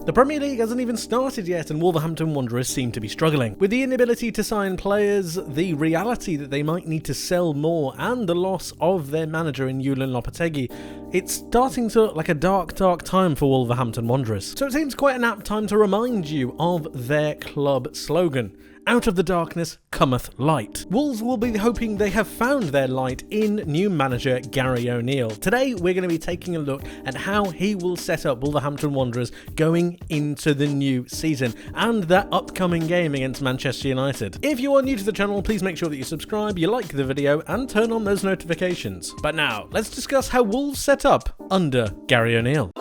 The Premier League hasn't even started yet and Wolverhampton Wanderers seem to be struggling. With the inability to sign players, the reality that they might need to sell more, and the loss of their manager in Julen Lopetegui, it's starting to look like a dark time for Wolverhampton Wanderers. So it seems quite an apt time to remind you of their club slogan: out of the darkness cometh light. Wolves will be hoping they have found their light in new manager Gary O'Neill. Today we're going to be taking a look at how he will set up Wolverhampton Wanderers going into the new season and that upcoming game against Manchester United. If you are new to the channel, please make sure that you subscribe, you like the video and turn on those notifications. But now let's discuss how Wolves set up under Gary O'Neill.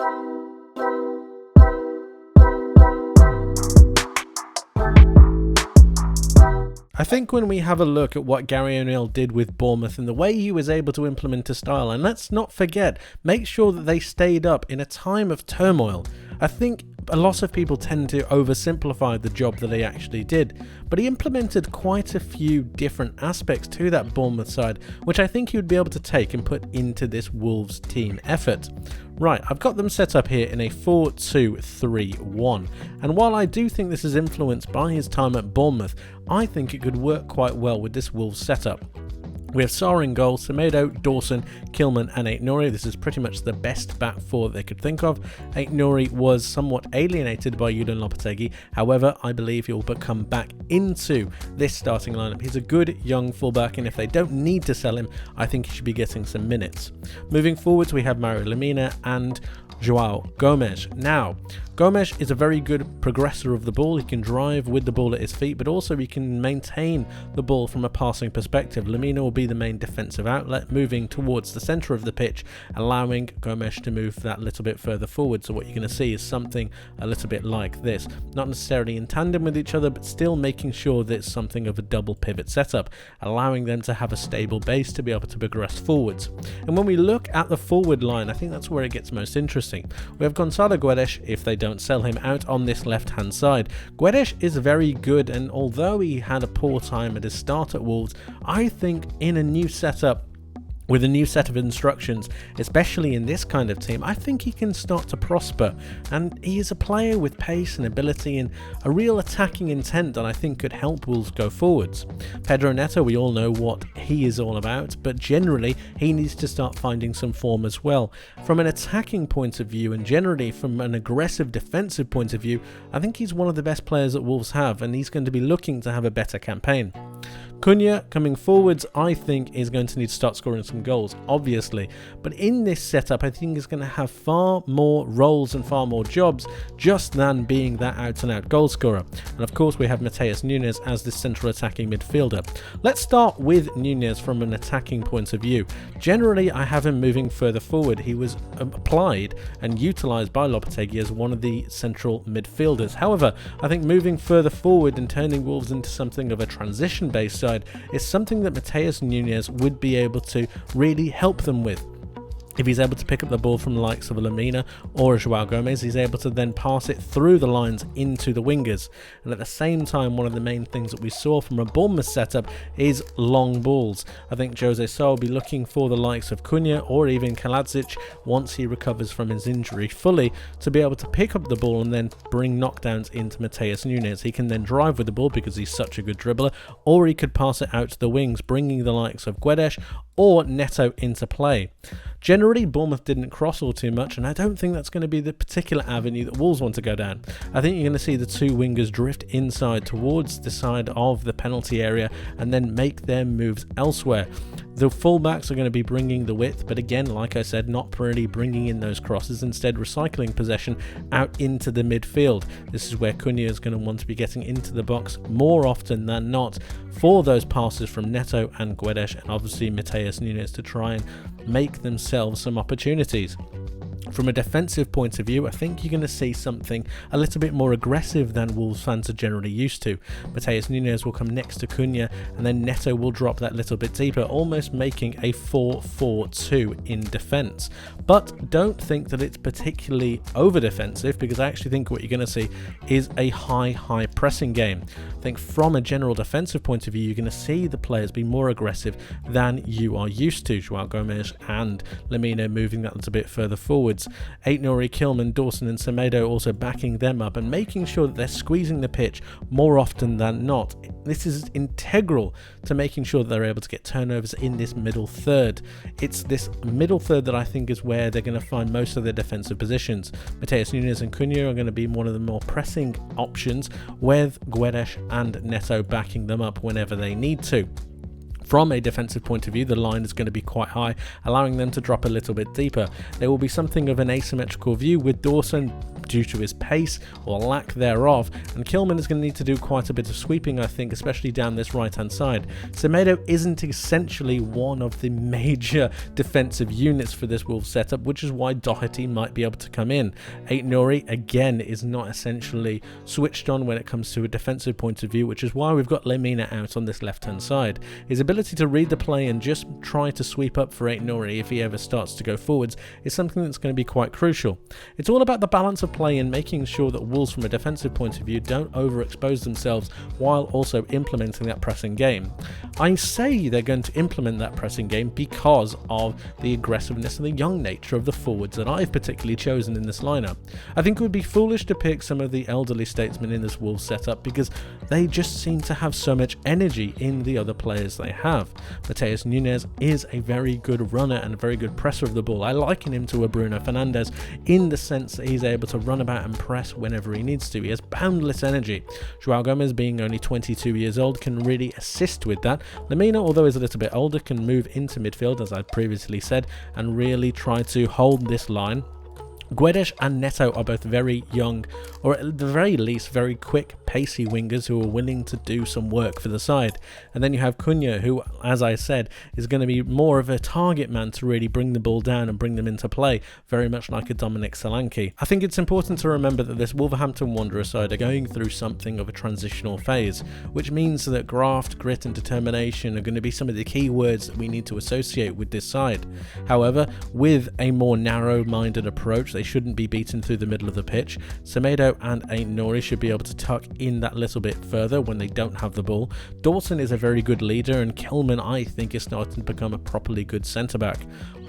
I think when we have a look at what Gary O'Neill did with Bournemouth and the way he was able to implement a style, and let's not forget, make sure that they stayed up in a time of turmoil. I think a lot of people tend to oversimplify the job that he actually did, but he implemented quite a few different aspects to that Bournemouth side, which I think he would be able to take and put into this Wolves team effort. Right, I've got them set up here in a 4-2-3-1, and while I do think this is influenced by his time at Bournemouth, I think it could work quite well with this Wolves setup. We have Sarr in goal, Semedo, Dawson, Kilman and Aït-Nouri. This is pretty much the best back four they could think of. Aït-Nouri was somewhat alienated by Julen Lopetegui. However, I believe he will come back into this starting lineup. He's a good young fullback, and if they don't need to sell him, I think he should be getting some minutes. Moving forwards, we have Mario Lemina and João Gomes. Now, Gomes is a very good progressor of the ball. He can drive with the ball at his feet, but also he can maintain the ball from a passing perspective. Lemina will be the main defensive outlet, moving towards the centre of the pitch, allowing Gomes to move that little bit further forward. So what you're going to see is something a little bit like this. Not necessarily in tandem with each other, but still making sure that it's something of a double pivot setup, allowing them to have a stable base to be able to progress forwards. And when we look at the forward line, I think that's where it gets most interesting. We have Gonçalo Guedes, if they don't sell him, out on this left hand side. Guedes is very good, and although he had a poor time at his start at Wolves, I think in a new setup with a new set of instructions, especially in this kind of team, I think he can start to prosper, and he is a player with pace and ability and a real attacking intent that I think could help Wolves go forwards. Pedro Neto, we all know what he is all about, but generally he needs to start finding some form as well. From an attacking point of view and generally from an aggressive defensive point of view, I think he's one of the best players that Wolves have, and he's going to be looking to have a better campaign. Cunha coming forwards, I think, is going to need to start scoring some goals, obviously, but in this setup I think he's going to have far more roles and far more jobs just than being that out and out goal scorer. And of course we have Matheus Nunes as the central attacking midfielder. Let's start with Nunes from an attacking point of view. Generally I have him moving further forward. He was applied and utilised by Lopetegui as one of the central midfielders. However, I think moving further forward and turning Wolves into something of a transition based side is something that Matheus Nunes would be able to really help them with. If he's able to pick up the ball from the likes of a Lemina or a João Gomes, he's able to then pass it through the lines into the wingers. And at the same time, one of the main things that we saw from a Bournemouth setup is long balls. I think Jose Sá will be looking for the likes of Cunha or even Kaladzic once he recovers from his injury fully to be able to pick up the ball and then bring knockdowns into Matheus Nunes. He can then drive with the ball because he's such a good dribbler, or he could pass it out to the wings, bringing the likes of Guedes or Neto into play. Generally, Bournemouth didn't cross all too much, and I don't think that's going to be the particular avenue that Wolves want to go down. I think you're going to see the two wingers drift inside towards the side of the penalty area and then make their moves elsewhere. The fullbacks are going to be bringing the width, but again, like I said, not really bringing in those crosses, instead recycling possession out into the midfield. This is where Cunha is going to want to be getting into the box more often than not for those passes from Neto and Guedes, and obviously Matheus Nunes to try and make themselves some opportunities. From a defensive point of view, I think you're going to see something a little bit more aggressive than Wolves fans are generally used to. Matheus Nunes will come next to Cunha, and then Neto will drop that little bit deeper, almost making a 4-4-2 in defence. But don't think that it's particularly over-defensive, because I actually think what you're going to see is a high pressing game. I think from a general defensive point of view, you're going to see the players be more aggressive than you are used to. João Gomes and Lemina moving that little bit further forward. forwards. Aït-Nouri, Kilman, Dawson and Semedo also backing them up and making sure that they're squeezing the pitch more often than not. This is integral to making sure that they're able to get turnovers in this middle third. It's this middle third that I think is where they're going to find most of their defensive positions. Matheus Nunes and Cunha are going to be one of the more pressing options, with Guedes and Neto backing them up whenever they need to. From a defensive point of view, the line is going to be quite high, allowing them to drop a little bit deeper. There will be something of an asymmetrical view with Dawson due to his pace or lack thereof, and Kilman is going to need to do quite a bit of sweeping, I think, especially down this right hand side. Semedo isn't essentially one of the major defensive units for this Wolves setup, which is why Doherty might be able to come in. Aït-Nouri again is not essentially switched on when it comes to a defensive point of view, which is why we've got Lemina out on this left hand side. His ability to read the play and just try to sweep up for Aït-Nouri if he ever starts to go forwards is something that's going to be quite crucial. It's all about the balance of play and making sure that Wolves from a defensive point of view don't overexpose themselves while also implementing that pressing game. I say they're going to implement that pressing game because of the aggressiveness and the young nature of the forwards that I've particularly chosen in this lineup. I think it would be foolish to pick some of the elderly statesmen in this Wolves setup because they just seem to have so much energy in the other players they have. Matheus Nunes is a very good runner and a very good presser of the ball. I liken him to a Bruno Fernandes in the sense that he's able to run about and press whenever he needs to. He has boundless energy. João Gomes, being only 22 years old, can really assist with that. Lemina, although he's a little bit older, can move into midfield, as I previously said, and really try to hold this line. Guedes and Neto are both very young, or at the very least very quick, pacey wingers who are willing to do some work for the side. And then you have Cunha, who, as I said, is going to be more of a target man to really bring the ball down and bring them into play, very much like a Dominic Solanke. I think it's important to remember that this Wolverhampton Wanderers side are going through something of a transitional phase, which means that graft, grit and determination are going to be some of the key words that we need to associate with this side. However, with a more narrow-minded approach, they shouldn't be beaten through the middle of the pitch. Semedo and Aït-Nouri should be able to tuck in that little bit further when they don't have the ball. Dawson is a very good leader, and Kilman, I think, is starting to become a properly good centre-back.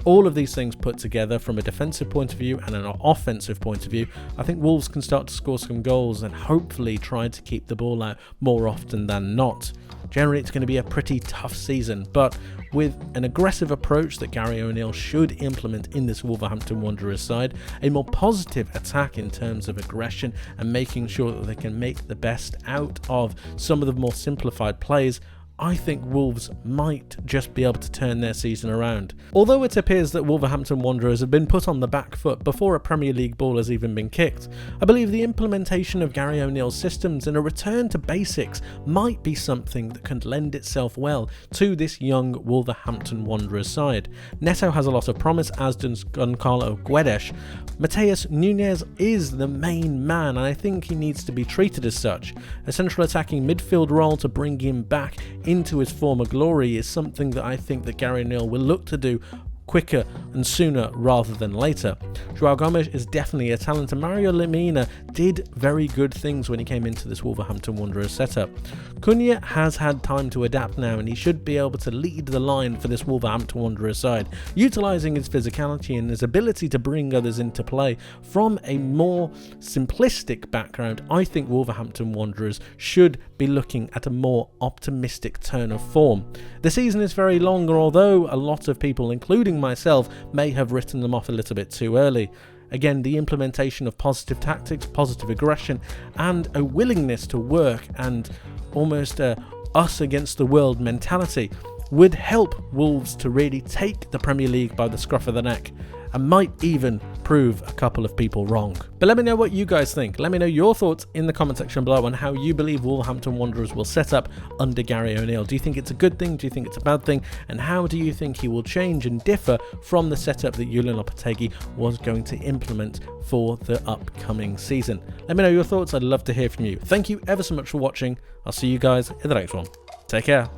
All of these things put together from a defensive point of view and an offensive point of view, I think Wolves can start to score some goals and hopefully try to keep the ball out more often than not. Generally, it's going to be a pretty tough season, but with an aggressive approach that Gary O'Neill should implement in this Wolverhampton Wanderers side, a more positive attack in terms of aggression and making sure that they can make the best out of some of the more simplified plays, I think Wolves might just be able to turn their season around. Although it appears that Wolverhampton Wanderers have been put on the back foot before a Premier League ball has even been kicked, I believe the implementation of Gary O'Neill's systems and a return to basics might be something that can lend itself well to this young Wolverhampton Wanderers side. Neto has a lot of promise, as does Gonçalo Guedes. Matheus Nunes is the main man, and I think he needs to be treated as such. A central attacking midfield role to bring him back into his former glory is something that I think that Gary O'Neill will look to do quicker and sooner rather than later. João Gomes is definitely a talent, and Mario Lemina did very good things when he came into this Wolverhampton Wanderers setup. Cunha has had time to adapt now, and he should be able to lead the line for this Wolverhampton Wanderers side, utilising his physicality and his ability to bring others into play. From a more simplistic background, I think Wolverhampton Wanderers should be looking at a more optimistic turn of form. The season is very long, although a lot of people, including myself, may have written them off a little bit too early. Again, the implementation of positive tactics, positive aggression, and a willingness to work and almost a us against the world mentality would help Wolves to really take the Premier League by the scruff of the neck, and might even prove a couple of people wrong. But let me know what you guys think. Let me know your thoughts in the comment section below on how you believe Wolverhampton Wanderers will set up under Gary O'Neill. Do you think it's a good thing? Do you think it's a bad thing? And how do you think he will change and differ from the setup that Julian Lopetegui was going to implement for the upcoming season? Let me know your thoughts. I'd love to hear from you. Thank you ever so much for watching. I'll see you guys in the next one. Take care.